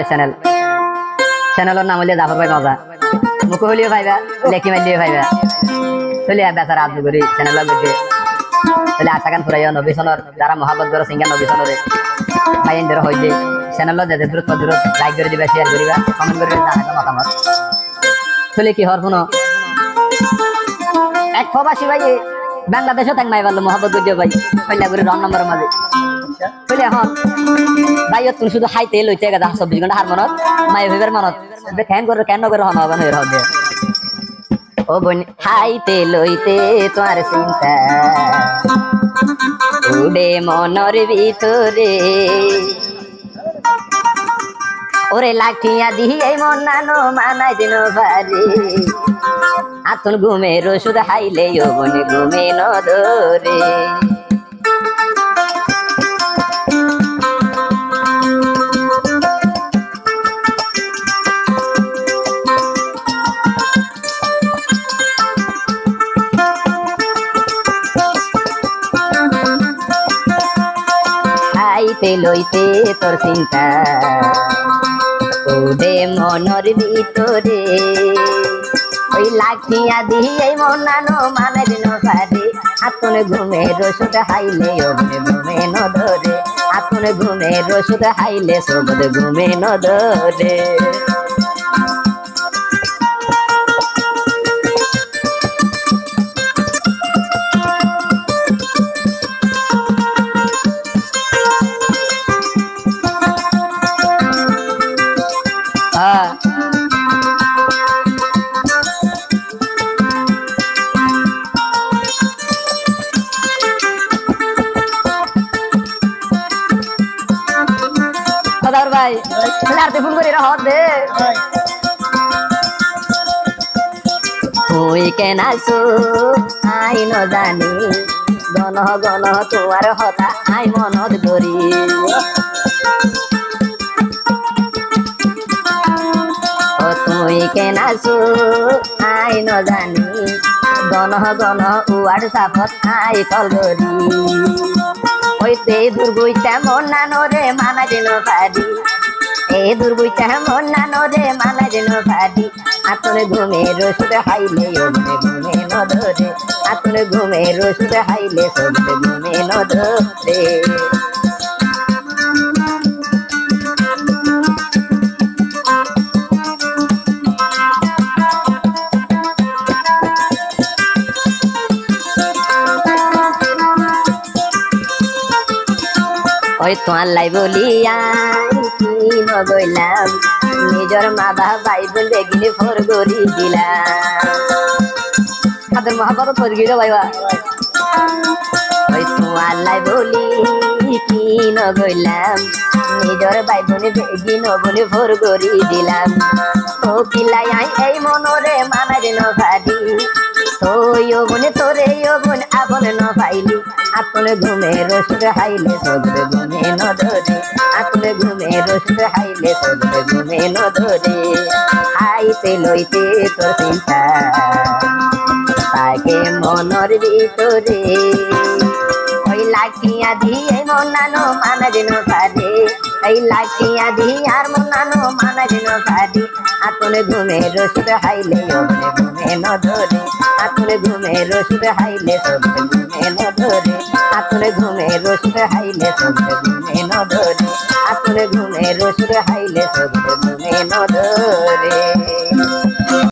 channel চ্যানেলের নাম হলে জাফর ভাই মজা মুখ হলিও ভাইবা লেখি মাইলিও ভাইবা চলে বেচার আজ করি চ্যানেলের মধ্যে তাহলে আশা গান ফুরাইয়া নবী সনর যারা মহাবত করে সিঙ্গার নবী সনরে ভাইয়ের ধরে হইতে চ্যানেলের যাদের দূরত্ব দূরত লাইক করে দিবা শেয়ার করিবা কমেন্ট করে জানাইবা মতামত চলে কি হর কোনো এক প্রবাসী ভাই বাংলাদেশও থাক নাই পারলো মহাবত গজ্জ ভাই কইলা করে রং নম্বরের মাঝে চলে এখন ভাই তুমি শুধু হাইতে লইতে গেছে 24 ঘন্টা হার মনত মাই ভাইবার মনত কেন করে হন হবে হয়ে হবে ও বোন হাইতে লইতে তোমার চিন্তা উড়ে মনের ভিতরে ওরে লাখিয়া দিয়ে মন নানো মানাই দিন পারে আতন ঘুমের ওষুধ হাইলে ও বোন ঘুমে নদরে হাইতে লইতে তোর চিন্তা ওরে মনের ভিতরে ওই লাখিয়া দিয়ে মন নানো মানে দিন পারে আতন ঘুমের ওষুধ হাইলে ওরে ঘুমে নদরে আতন ঘুমের ওষুধ হাইলে সবদ ঘুমে নদরে ভাই ফোন করে দে তুই কেন আসো আই ন জানি গণ গণ তোমার হতা আই মনত ধরি ও তুই কেন আসো আই ন জানি গণ গণ উয়ার সাফত আই কল ধরি ওইতে দুর্বইটা মন নানো রে মানা দিন পারি এ দুর্বইটা মন নানো রে মানা দিন পারি আতন ঘুমের ওষুধ হাইলে ওরে ঘুমে নদরে আতন ঘুমের ওষুধ হাইলে সবরে ঘুমে নদরে ওই তোমার লাই বলিয়া কি নগইলাম নিজের মা বাবা ভাই বোন দেখলে ফোর গড়ি দিলাম তাদের মহাভারত ফোর গিয়ে ভাইবা ওই তোমার লাই বলি কি নগইলাম নিজের ভাই বোনে বেগি নবনে ফোর গড়ি দিলাম ও কিলাই আই এই মনরে মানা দিন ভারি তোই ও বোনে তোরে ও বোন আপন ন পাইলি আপন ঘুমের ওষুধ হাইলে সবরে ঘুমে নদরে আপন ঘুমের ওষুধ হাইলে সবরে ঘুমে নদরে হাইতে লইতে তোর চিন্তা তাকে মনের ভিতরে ওই লাখিয়া দিয়ে মন নানো মানা দিন পারে এই লাখিয়া দিয়ে আর মন নানো মানা দিন পারে আপন ঘুমের ওষুধ হাইলে ওরে ঘুমে নদরে আপন ঘুমের ওষুধ হাইলে সবরে ঘুমে নদরে আপন ঘুমের ওষুধ হাইলে সবরে ঘুমে নদরে আপন ঘুমের ওষুধ হাইলে সবরে ঘুমে নদরে